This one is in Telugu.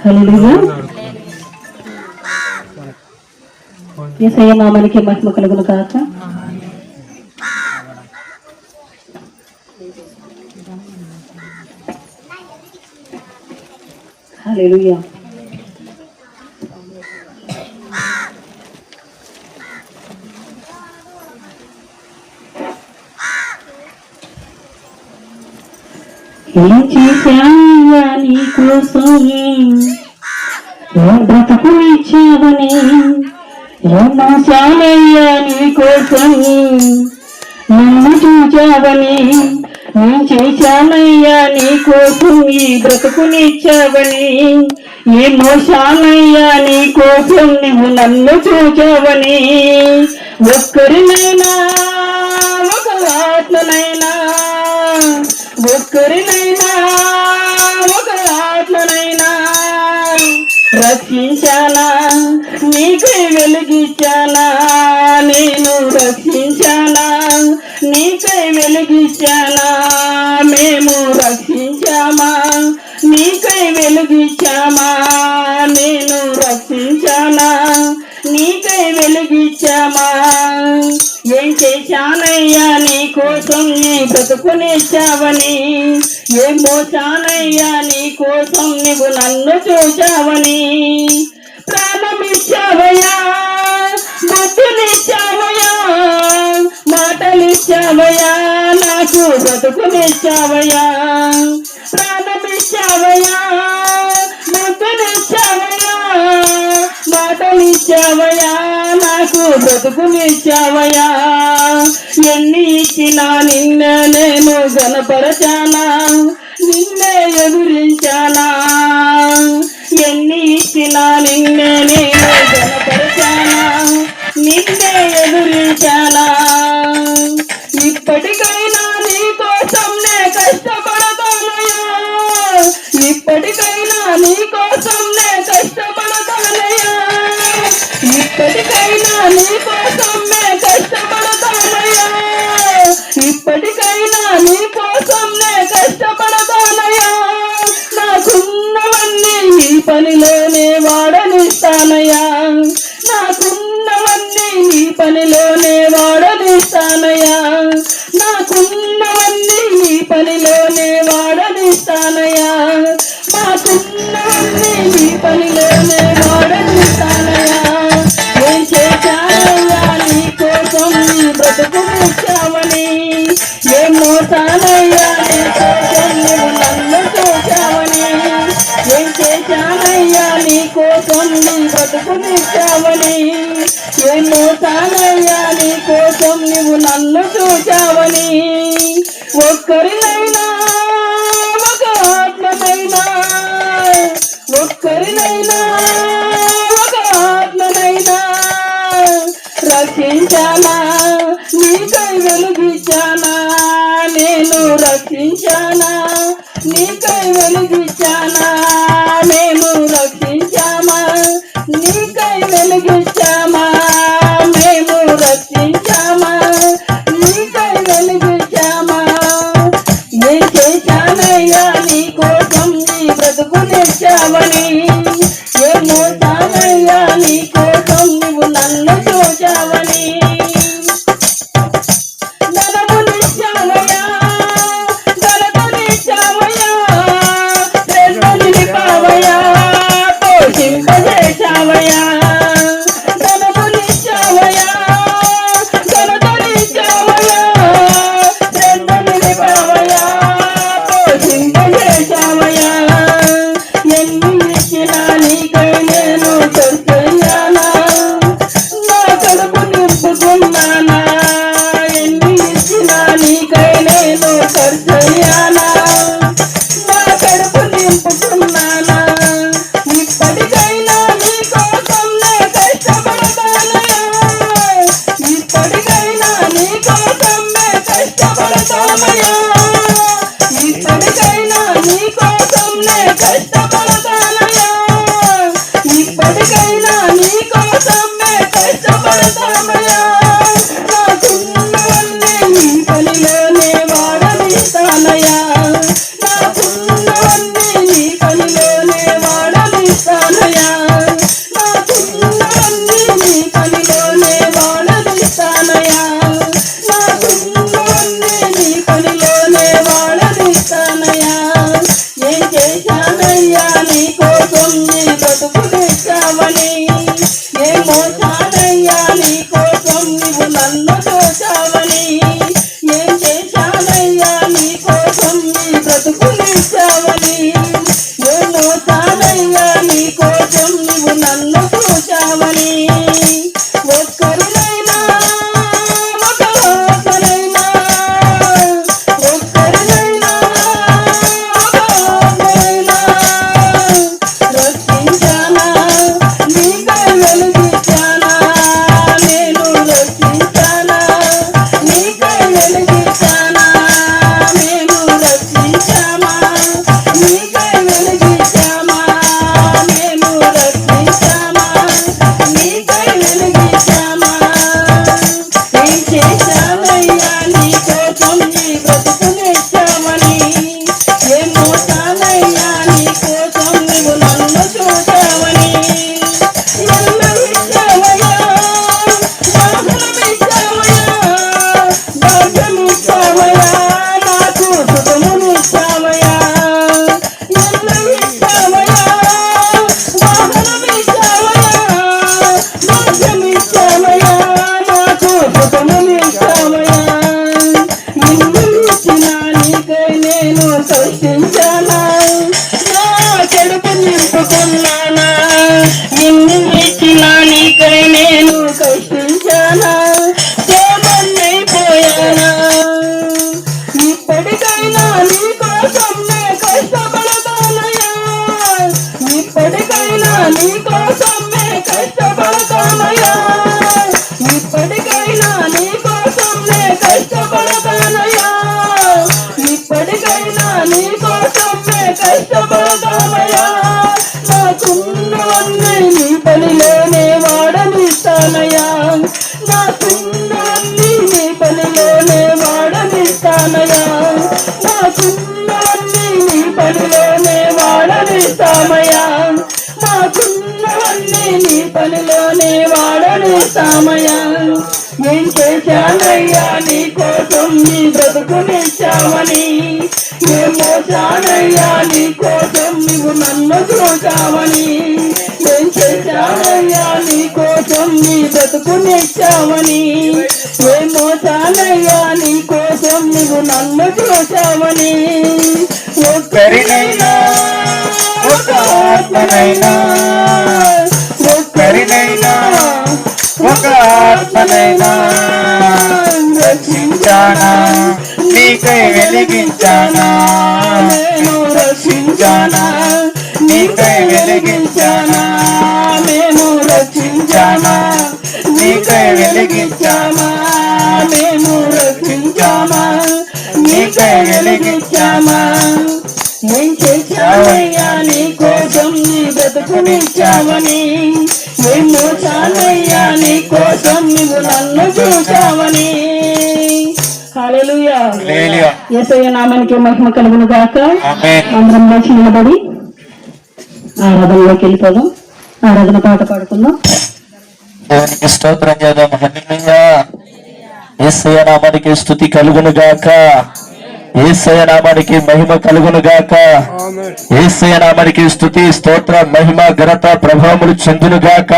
హల్లెలూయా. యేసయ్య నామానికి మహిమ కలుగును గాక. హల్లెలూయా. ఏం చేశావయ్యా నీ కోసం, ఏం బ్రతుకు ఇచ్చావని, ఏం మోసాలయ్యా నీ కోసం నన్ను చూచావని, ఏం చేశానయ్యా నీ కోసం ఈ బ్రతుకునిచ్చావని, ఏ మోసాలయ్యా నీ కోసం నువ్వు నన్ను చూచావని, ఒక్కరినైనా ఒక ఆత్మనైనా, ఒక్కరినైనా ఒక ఆత్మనైనా రక్షించానా, నీకై వెలిగించానా, నేను రక్షించానా, నీకై వెలిగించానా, మేము రక్షించామా, నీకై వెలిగించామా, నేను రక్షించానా, నీకై వెలిగించామా. ఏం చేశానయ్యా నీ కోసం నీ బ్రతుకునిచ్చావని, ఏం మోసానయ్యా నీ కోసం నువ్వు నన్ను చూచావని, ప్రాణమిచ్చావయ్యా, బుద్ధినిచ్చావయ్యా, మాటలిచ్చావయ్యా, నాకు బ్రతుకునిచ్చావయ్యా, ప్రాణమిచ్చావయ్యా, బుద్ధినిచ్చావయ్యా, మాటలిచ్చావయ్యా, నాకు బ్రతుకునిచ్చావయ్యా. ఎన్ని ఇచ్చినా నిన్నే నేను గణపరచానా, నిన్నే ఎదురించానా, ఎన్ని ఇచ్చినా నిన్నే నేను గణపరచానా, నిన్నే ఎదురించానా. ఇప్పటికైనా నీ కోసం నే కష్టపడతానయ్యా, ఇప్పటికైనా నీ కోసం నే కష్టపడతానయ్యా, ఇప్పటికైనా నీ కోసం నే కష్టపడతానయ్యా, ఇప్పటికైనా నీ కోసం నే కష్టపడతానయ్యా. నాకున్నవన్నీ నీ పనిలోనే వాడనిస్తానయ్యా, నాకున్నవన్నీ నీ పనిలోనే వాడనిస్తానయ్యా, నాకున్నవన్నీ నీ పనిలోనే వాడనిస్తానయ్యా, నాకున్నవన్నీ నీ పనిలోనే వాడనిస్తానయ్యా. ఏం చేశానయ్యా నీ కోసం నీ బ్రతుకునిచ్చావని, ఏం మోసానయ్యా నీ కోసం నువ్వు నన్ను చూచావని, ఏం చేశానయ్యా నీ కోసం నీ బ్రతుకునిచ్చావని, ఏం మోసానయ్యా నీ కోసం నువ్వు నన్ను చూచావని, ఒక్కరినైనా ఒక ఆత్మనైనా, ఒక్కరినైనా ఒక ఆత్మనైనా రక్షించానా, నీకై వెలిగించానా, నేను రక్షించానా, నీకై వెలిగించానా, మేము రక్షించామా, నీకై వెలిగించామా, మేము రక్షించామా, నీకై వెలిగించామా. ఏం చేశానయ్యా నీ కోసం నీ బ్రతుకునిచ్చావని, ఏం మోసానయ్యా నీ కోసం నువ్వు నన్ను చూచావని, ధనమునిచ్చావయ్యా, ఘనతనిచ్చావయ్యా, ప్రేమని నింపావయ్యా, పోషింపజేశావయ్యా, ధనమునిచ్చావయ్యా, ఘనతనిచ్చావయ్యా, ప్రేమని నింపావయ్యా, పోషింపజేశావయ్యా. ఎన్ని ఇచ్చినా నీకై నేను ఖర్చయ్యానా, నా కడుపు నింపుకున్నానా, ఎన్ని ఇచ్చినా నీకై నేను ఖర్చయ్యానా, నా కడుపు నింపుకున్నానా. ఇప్పటికైనా నీ కోసం నే కష్టపడతానయ్యా, ఇప్పటికైనా నీ కోసం నే కష్టపడతానయ్యా, ఇప్పటికైనా నీ కోసం నే కష్టపడతానయ్యా, ఇప్పటికైనా నీ కోసం నే కష్టపడతానయ్యా. నాకున్నవన్నీ నీ పనిలోనే వాడనిస్తానయ్యా, నాకున్నవన్నీ నీ పనిలోనే వాడనిస్తానయ్యా. కోరుకున్నానా నిన్ను ఇచ్చిన నీకై నేను కష్టించానా సోమన్నైపోయానా ఇప్పటికైనా నీ కోసం నే కష్టపడతానయ్యా ఇప్పటికైనా నీ కోసం నే కష్టపడతానయ్యా ఇప్పటికైనా నీ కోసం నే కష్టపడతానయ్యా ఇప్పటికైనా నీ కోసం నే కష్టపడతానయ్యా నాకున్నవన్నీ నీ పనిలోనే వాడనిస్తానయ్యా నాకున్నవన్నీ నీ పనిలోనే వాడనిస్తానయ్యా నాకున్నవన్నీ నీ పనిలోనే వాడనిస్తామయ్యా నాకున్నవన్నీ నీ పనిలోనే వాడనిస్తామయ్యా ఏం చేశానయ్యా నీ కోసం నీ బ్రతుకునిచ్చావని ఏం మోసానయ్యా నీ కోసం నువ్వు నన్ను చూసావని ఏం చేశానయ్యా నీ కోసం నీ బ్రతుకునిచ్చావని ఏం మోసానయ్యా నీ కోసం నువ్వు నన్ను చూసావని ఒక్కరినైనా ఒక ఆత్మనైనా ఒక్కరినైనా ఒక ఆత్మనైనా రక్షించానా నీకై వెలిగించానా నేను రక్షించానా నీకై వెలిగించానా నేను రక్షించానా నీకై వెలిగించానా మేము రక్షించామా నీకై వెలిగించామా ఏం చేశావయ్యా నీ కోసం నీ బ్రతుకునిచ్చావని ఏం మోసానయ్యా నీ కోసం నువ్వు నన్ను చూసావని హల్లెలూయా యేసయ్య నామానికి మహిమ కలుగును గాక అందరం లేచి నిలబడి ఆరాధనలోకి వెళ్ళిపోదాం ఆరాధన పాట పాడుకుందాం దేవునికి స్తోత్రం చేద్దాం హల్లెలూయా యేసయ్య నామానికి స్తుతి కలుగును గాక యేసయ్య నామానికి మహిమ కలుగును గాక యేసయ్య నామానికి స్తుతి స్తోత్ర మహిమ ఘనత ప్రభావములు చెందును గాక